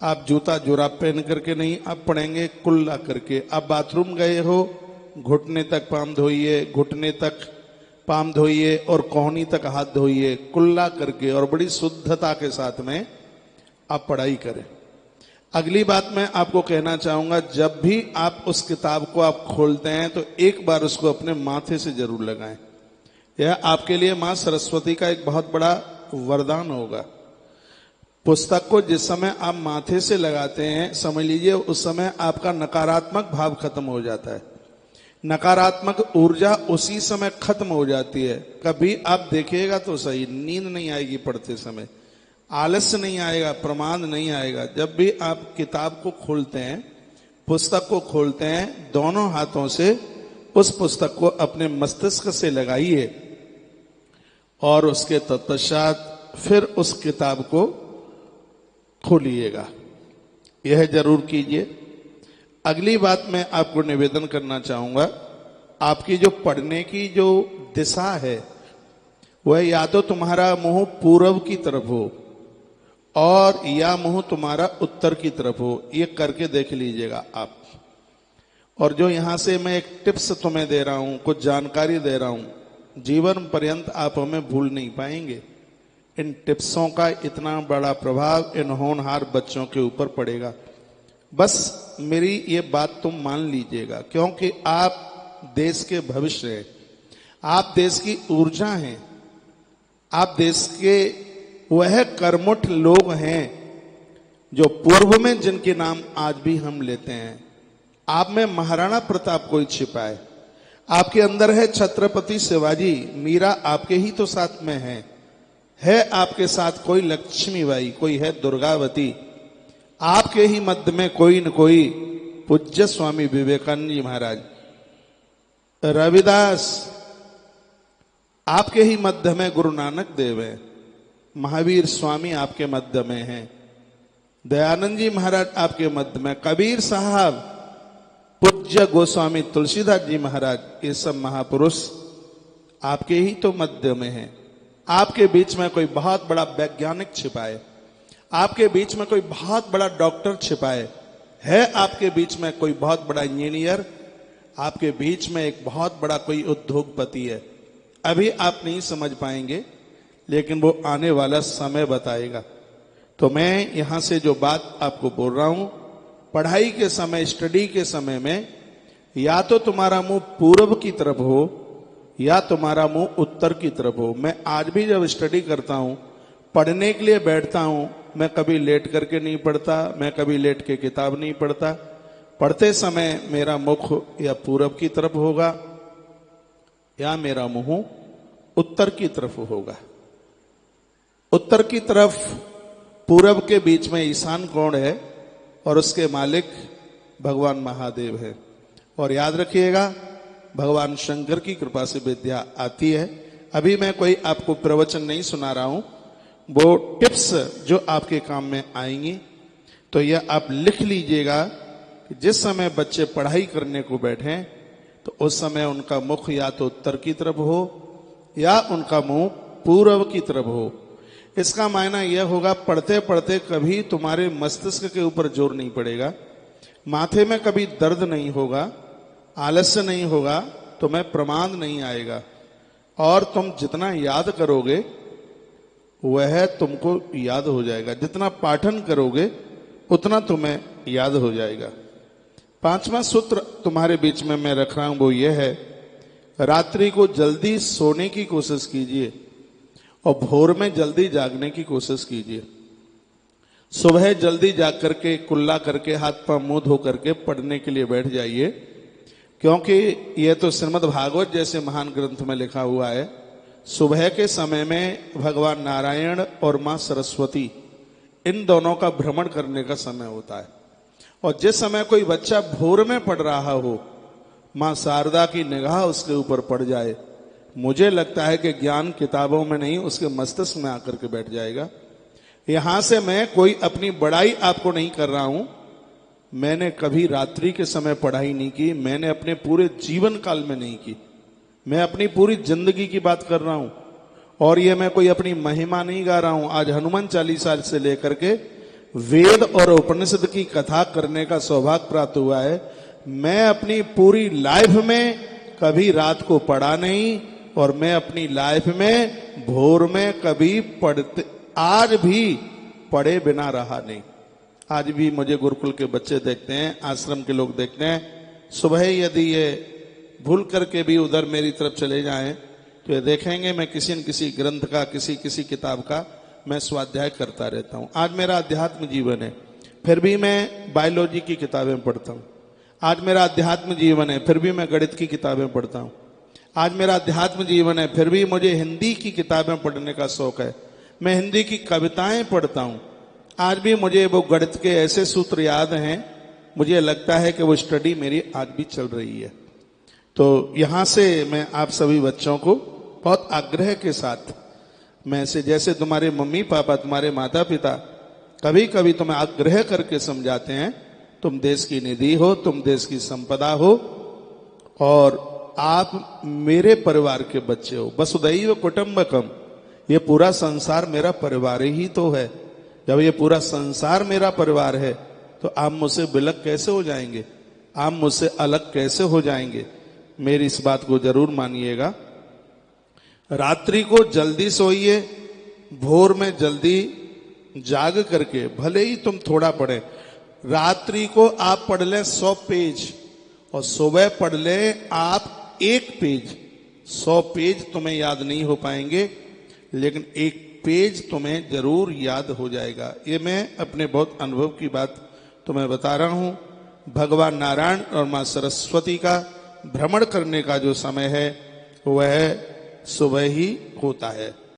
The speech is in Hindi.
आप जूता जुराब पहन करके नहीं, आप पढ़ेंगे कुल्ला करके। आप बाथरूम गए हो, घुटने तक पाम धोइए, घुटने तक पाम धोइए और कोहनी तक हाथ धोइए, कुल्ला करके, और बड़ी शुद्धता के साथ में आप पढ़ाई करें। अगली बात मैं आपको कहना चाहूंगा, जब भी आप उस किताब को आप खोलते हैं तो एक बार उसको अपने माथे से जरूर लगाएं। यह आपके लिए मां सरस्वती का एक बहुत बड़ा वरदान होगा। पुस्तक को जिस समय आप माथे से लगाते हैं, समझ लीजिए उस समय आपका नकारात्मक भाव खत्म हो जाता है, नकारात्मक ऊर्जा उसी समय खत्म हो जाती है। कभी आप देखिएगा तो सही, नींद नहीं आएगी पढ़ते समय, आलस्य नहीं आएगा, प्रमाद नहीं आएगा। जब भी आप किताब को खोलते हैं, पुस्तक को खोलते हैं, दोनों हाथों से उस पुस्तक को अपने मस्तिष्क से लगाइए और उसके तत्पश्चात फिर उस किताब को खोलिएगा। यह जरूर कीजिए। अगली बात मैं आपको निवेदन करना चाहूंगा, आपकी जो पढ़ने की जो दिशा है वह या तो तुम्हारा मुंह पूर्व की तरफ हो और या मुंह तुम्हारा उत्तर की तरफ हो। ये करके देख लीजिएगा आप। और जो यहां से मैं एक टिप्स तुम्हें दे रहा हूं, कुछ जानकारी दे रहा हूं, जीवन पर्यंत आप हमें भूल नहीं पाएंगे। इन टिप्सों का इतना बड़ा प्रभाव इन होनहार बच्चों के ऊपर पड़ेगा। बस मेरी ये बात तुम मान लीजिएगा, क्योंकि आप देश के भविष्य हैं, आप देश की ऊर्जा हैं, आप देश के वह कर्मठ लोग हैं जो पूर्व में जिनके नाम आज भी हम लेते हैं। आप में महाराणा प्रताप कोई छिपा है, आपके अंदर है छत्रपति शिवाजी, मीरा आपके ही तो साथ में है आपके साथ कोई लक्ष्मीबाई, कोई है दुर्गावती, आपके ही मध्य में कोई न कोई पूज्य स्वामी विवेकानंद जी महाराज, रविदास आपके ही मध्य में गुरु नानक देव है, महावीर स्वामी आपके मध्य में हैं, दयानंद जी महाराज आपके मध्य में, कबीर साहब, पूज्य गोस्वामी तुलसीदास जी महाराज, ये सब महापुरुष आपके ही तो मध्य में हैं। आपके बीच में कोई बहुत बड़ा वैज्ञानिक छिपा है, आपके बीच में कोई बहुत बड़ा डॉक्टर छिपा है आपके बीच में कोई बहुत बड़ा इंजीनियर, आपके बीच में एक बहुत बड़ा कोई उद्योगपति है। अभी आप नहीं समझ पाएंगे, लेकिन वो आने वाला समय बताएगा। तो मैं यहां से जो बात आपको बोल रहा हूं, पढ़ाई के समय, स्टडी के समय में या तो तुम्हारा मुंह पूर्व की तरफ हो या तुम्हारा मुंह उत्तर की तरफ हो। मैं आज भी जब स्टडी करता हूं, पढ़ने के लिए बैठता हूं, मैं कभी लेट करके नहीं पढ़ता, मैं कभी लेट के किताब नहीं पढ़ता। पढ़ते समय मेरा मुख या पूर्व की तरफ होगा या मेरा मुंह उत्तर की तरफ होगा। उत्तर की तरफ पूरब के बीच में ईशान कोण है और उसके मालिक भगवान महादेव है। और याद रखिएगा, भगवान शंकर की कृपा से विद्या आती है। अभी मैं कोई आपको प्रवचन नहीं सुना रहा हूं, वो टिप्स जो आपके काम में आएंगी। तो यह आप लिख लीजिएगा कि जिस समय बच्चे पढ़ाई करने को बैठे तो उस समय उनका मुख या तो उत्तर की तरफ हो या उनका मुंह पूर्व की तरफ हो। इसका मायना यह होगा, पढ़ते पढ़ते कभी तुम्हारे मस्तिष्क के ऊपर जोर नहीं पड़ेगा, माथे में कभी दर्द नहीं होगा, आलस्य नहीं होगा, तुम्हें प्रमाद नहीं आएगा, और तुम जितना याद करोगे वह तुमको याद हो जाएगा। जितना पाठन करोगे उतना तुम्हें याद हो जाएगा। पांचवा सूत्र तुम्हारे बीच में मैं रख रहा हूं, वो ये है, रात्रि को जल्दी सोने की कोशिश कीजिए और भोर में जल्दी जागने की कोशिश कीजिए। सुबह जल्दी जाग करके कुल्ला करके हाथ पांव मुंह धो करके पढ़ने के लिए बैठ जाइए, क्योंकि यह तो श्रीमद् भागवत जैसे महान ग्रंथ में लिखा हुआ है, सुबह के समय में भगवान नारायण और मां सरस्वती इन दोनों का भ्रमण करने का समय होता है। और जिस समय कोई बच्चा भोर में पढ़ रहा हो, मां शारदा की निगाह उसके ऊपर पड़ जाए, मुझे लगता है कि ज्ञान किताबों में नहीं, उसके मस्तिष्क में आकर के बैठ जाएगा। यहां से मैं कोई अपनी बड़ाई आपको नहीं कर रहा हूं, मैंने कभी रात्रि के समय पढ़ाई नहीं की, मैंने अपने पूरे जीवन काल में नहीं की, मैं अपनी पूरी जिंदगी की बात कर रहा हूं। और ये मैं कोई अपनी महिमा नहीं गा रहा हूं। आज हनुमान चालीसा से लेकर के वेद और उपनिषद की कथा करने का सौभाग्य प्राप्त हुआ है। मैं अपनी पूरी लाइफ में कभी रात को पढ़ा नहीं और मैं अपनी लाइफ में भोर में कभी पढ़ते, आज भी पढ़े बिना रहा नहीं। आज भी मुझे गुरुकुल के बच्चे देखते हैं, आश्रम के लोग देखते हैं, सुबह यदि ये भूल करके भी उधर मेरी तरफ चले जाएं तो ये देखेंगे मैं किसी न किसी ग्रंथ का, किसी किताब का मैं स्वाध्याय करता रहता हूं। आज मेरा अध्यात्म जीवन है, फिर भी मैं बायोलॉजी की किताबें पढ़ता हूं। आज मेरा अध्यात्म जीवन है, फिर भी मैं गणित की किताबें पढ़ता हूं। आज मेरा अध्यात्म जीवन है, फिर भी मुझे हिंदी की किताबें पढ़ने का शौक है। मैं हिंदी की कविताएं पढ़ता हूं। आज भी मुझे वो गणित के ऐसे सूत्र याद हैं, मुझे लगता है कि वो स्टडी मेरी आज भी चल रही है। तो यहां से मैं आप सभी बच्चों को बहुत आग्रह के साथ, मैं से जैसे तुम्हारे मम्मी पापा, तुम्हारे माता पिता कभी कभी तुम्हें आग्रह करके समझाते हैं, तुम देश की निधि हो, तुम देश की संपदा हो और आप मेरे परिवार के बच्चे हो। वसुधैव कुटुंबकम, ये पूरा संसार मेरा परिवार ही तो है। जब ये पूरा संसार मेरा परिवार है तो आप मुझसे विलग कैसे हो जाएंगे, आप मुझसे अलग कैसे हो जाएंगे? मेरी इस बात को जरूर मानिएगा। रात्रि को जल्दी सोइए, भोर में जल्दी जाग करके भले ही तुम थोड़ा पढ़े, रात्रि को आप पढ़ ले 100 पेज और सुबह पढ़ ले आप 1 पेज। 100 पेज तुम्हें याद नहीं हो पाएंगे, लेकिन 1 पेज तुम्हें जरूर याद हो जाएगा। ये मैं अपने बहुत अनुभव की बात तुम्हें बता रहा हूं। भगवान नारायण और मां सरस्वती का भ्रमण करने का जो समय है वह सुबह ही होता है।